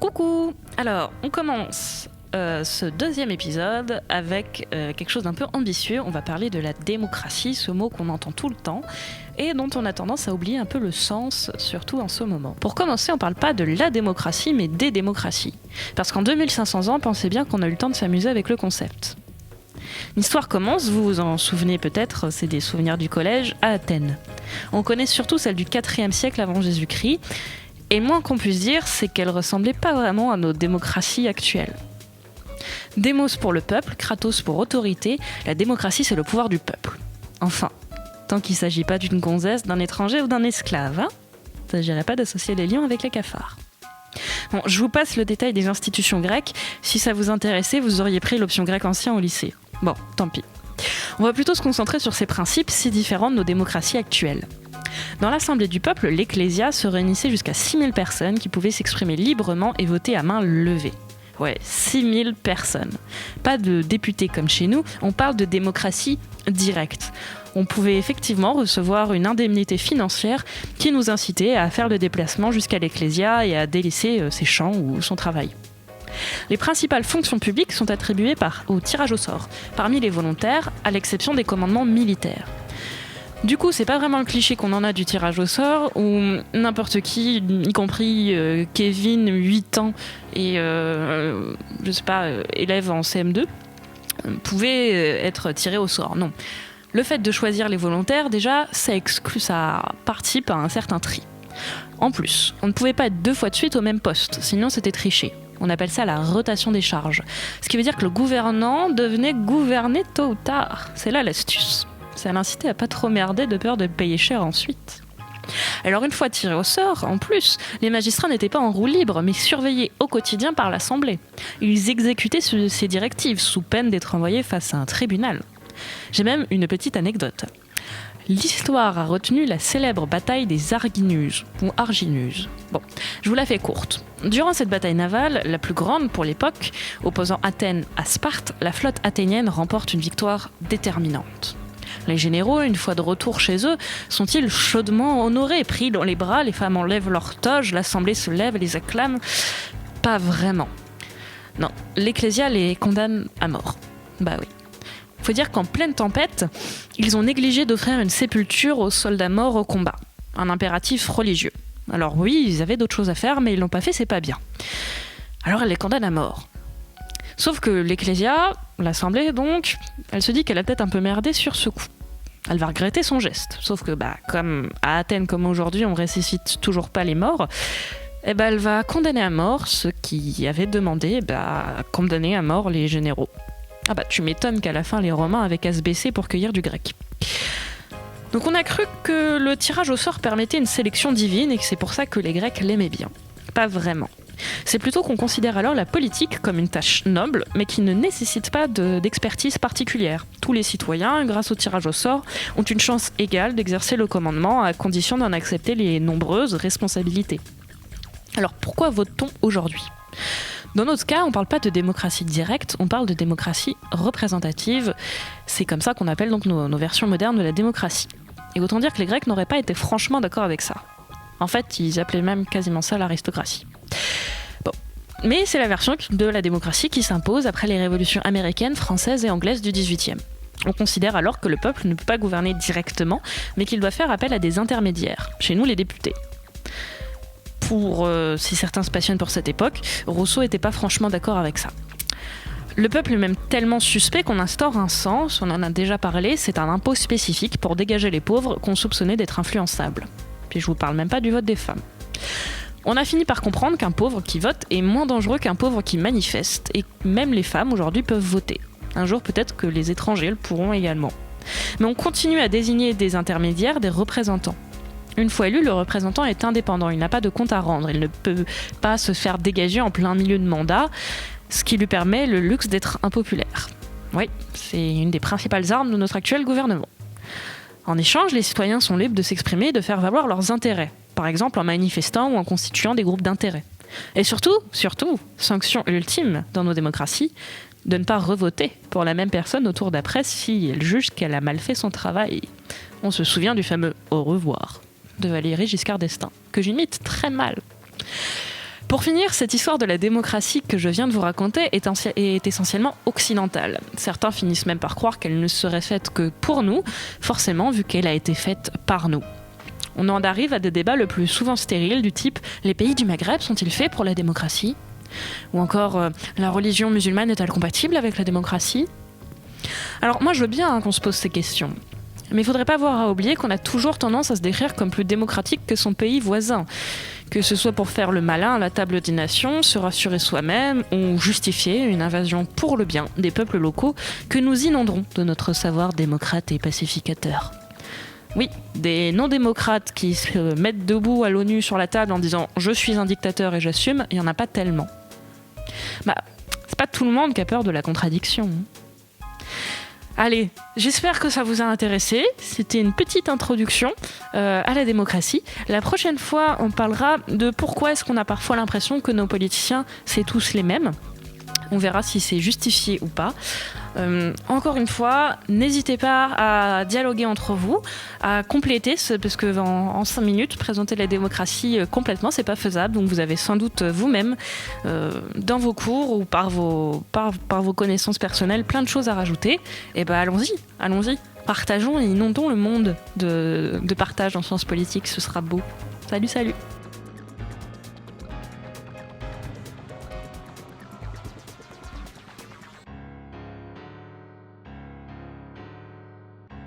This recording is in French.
Coucou! Alors, on commence ce deuxième épisode avec quelque chose d'un peu ambitieux. On va parler de la démocratie, ce mot qu'on entend tout le temps et dont on a tendance à oublier un peu le sens, surtout en ce moment. Pour commencer, on ne parle pas de la démocratie, mais des démocraties. Parce qu'en 2500 ans, pensez bien qu'on a eu le temps de s'amuser avec le concept. L'histoire commence, vous vous en souvenez peut-être, c'est des souvenirs du collège, à Athènes. On connaît surtout celle du 4e siècle avant Jésus-Christ, et le moins qu'on puisse dire, c'est qu'elle ressemblait pas vraiment à nos démocraties actuelles. Démos pour le peuple, Kratos pour autorité, la démocratie c'est le pouvoir du peuple. Enfin, tant qu'il ne s'agit pas d'une gonzesse, d'un étranger ou d'un esclave, hein ? Il ne s'agirait pas d'associer les lions avec les cafards. Bon, je vous passe le détail des institutions grecques, si ça vous intéressait, vous auriez pris l'option grec ancien au lycée. Bon, tant pis. On va plutôt se concentrer sur ces principes si différents de nos démocraties actuelles. Dans l'Assemblée du peuple, l'Ecclésia se réunissait jusqu'à 6000 personnes qui pouvaient s'exprimer librement et voter à main levée. Ouais, 6000 personnes. Pas de députés comme chez nous, on parle de démocratie directe. On pouvait effectivement recevoir une indemnité financière qui nous incitait à faire le déplacement jusqu'à l'Ecclésia et à délaisser ses champs ou son travail. Les principales fonctions publiques sont attribuées au tirage au sort, parmi les volontaires, à l'exception des commandements militaires. Du coup, c'est pas vraiment le cliché qu'on en a du tirage au sort, où n'importe qui, y compris Kevin, 8 ans, et élève en CM2, pouvait être tiré au sort. Non. Le fait de choisir les volontaires, déjà, ça participe à un certain tri. En plus, on ne pouvait pas être 2 fois de suite au même poste, sinon c'était triché. On appelle ça la rotation des charges. Ce qui veut dire que le gouvernant devenait gouverné tôt ou tard. C'est là l'astuce. Ça l'incitait à pas trop merder de peur de payer cher ensuite. Alors une fois tirés au sort, en plus, les magistrats n'étaient pas en roue libre, mais surveillés au quotidien par l'Assemblée. Ils exécutaient ces directives sous peine d'être envoyés face à un tribunal. J'ai même une petite anecdote. L'histoire a retenu la célèbre bataille des Arginuses, ou Arginuses. Bon, je vous la fais courte. Durant cette bataille navale, la plus grande pour l'époque, opposant Athènes à Sparte, la flotte athénienne remporte une victoire déterminante. Les généraux, une fois de retour chez eux, sont-ils chaudement honorés, pris dans les bras, les femmes enlèvent leur toge, l'assemblée se lève et les acclame ? Pas vraiment. Non, l'Ecclésia les condamne à mort. Bah oui. Faut dire qu'en pleine tempête, ils ont négligé d'offrir une sépulture aux soldats morts au combat. Un impératif religieux. Alors oui, ils avaient d'autres choses à faire, mais ils l'ont pas fait, c'est pas bien. Alors elle les condamne à mort. Sauf que l'Ecclésia, l'Assemblée donc, elle se dit qu'elle a peut-être un peu merdé sur ce coup. Elle va regretter son geste. Sauf que, comme à Athènes comme aujourd'hui, on ressuscite toujours pas les morts, elle va condamner à mort ceux qui avaient demandé condamner à mort les généraux. Ah tu m'étonnes qu'à la fin les Romains avaient qu'à se baisser pour cueillir du grec. Donc on a cru que le tirage au sort permettait une sélection divine et que c'est pour ça que les Grecs l'aimaient bien. Pas vraiment. C'est plutôt qu'on considère alors la politique comme une tâche noble, mais qui ne nécessite pas d'expertise particulière. Tous les citoyens, grâce au tirage au sort, ont une chance égale d'exercer le commandement à condition d'en accepter les nombreuses responsabilités. Alors pourquoi vote-t-on aujourd'hui ? Dans notre cas, on ne parle pas de démocratie directe, on parle de démocratie représentative. C'est comme ça qu'on appelle donc nos versions modernes de la démocratie. Et autant dire que les Grecs n'auraient pas été franchement d'accord avec ça. En fait, ils appelaient même quasiment ça l'aristocratie. Bon. Mais c'est la version de la démocratie qui s'impose après les révolutions américaines, françaises et anglaises du XVIIIe. On considère alors que le peuple ne peut pas gouverner directement, mais qu'il doit faire appel à des intermédiaires, chez nous les députés. Si certains se passionnent pour cette époque, Rousseau n'était pas franchement d'accord avec ça. Le peuple est même tellement suspect qu'on instaure un cens, on en a déjà parlé, c'est un impôt spécifique pour dégager les pauvres qu'on soupçonnait d'être influençables. Puis je vous parle même pas du vote des femmes. On a fini par comprendre qu'un pauvre qui vote est moins dangereux qu'un pauvre qui manifeste, et même les femmes aujourd'hui peuvent voter. Un jour peut-être que les étrangers le pourront également. Mais on continue à désigner des intermédiaires, des représentants. Une fois élu, le représentant est indépendant, il n'a pas de compte à rendre, il ne peut pas se faire dégager en plein milieu de mandat, ce qui lui permet le luxe d'être impopulaire. Oui, c'est une des principales armes de notre actuel gouvernement. En échange, les citoyens sont libres de s'exprimer et de faire valoir leurs intérêts, par exemple en manifestant ou en constituant des groupes d'intérêt. Et surtout, sanction ultime dans nos démocraties, de ne pas revoter pour la même personne au tour d'après si elle juge qu'elle a mal fait son travail. On se souvient du fameux « au revoir » de Valéry Giscard d'Estaing, que j'imite très mal. Pour finir, cette histoire de la démocratie que je viens de vous raconter est essentiellement occidentale. Certains finissent même par croire qu'elle ne serait faite que pour nous, forcément vu qu'elle a été faite par nous. On en arrive à des débats le plus souvent stériles du type « Les pays du Maghreb sont-ils faits pour la démocratie ?» Ou encore « La religion musulmane est-elle compatible avec la démocratie ?» Alors moi je veux bien qu'on se pose ces questions. Mais il ne faudrait pas avoir à oublier qu'on a toujours tendance à se décrire comme plus démocratique que son pays voisin. Que ce soit pour faire le malin à la table des nations, se rassurer soi-même ou justifier une invasion pour le bien des peuples locaux que nous inonderons de notre savoir démocrate et pacificateur. Oui, des non-démocrates qui se mettent debout à l'ONU sur la table en disant « je suis un dictateur et j'assume », il n'y en a pas tellement. C'est pas tout le monde qui a peur de la contradiction. Allez, j'espère que ça vous a intéressé. C'était une petite introduction à la démocratie. La prochaine fois, on parlera de pourquoi est-ce qu'on a parfois l'impression que nos politiciens, c'est tous les mêmes. On verra si c'est justifié ou pas. Encore une fois, n'hésitez pas à dialoguer entre vous, à compléter, parce que en 5 minutes, présenter la démocratie complètement, c'est pas faisable. Donc vous avez sans doute vous-même, dans vos cours ou par vos connaissances personnelles, plein de choses à rajouter. Et ben allons-y. Partageons et inondons le monde de partage en sciences politiques, ce sera beau. Salut.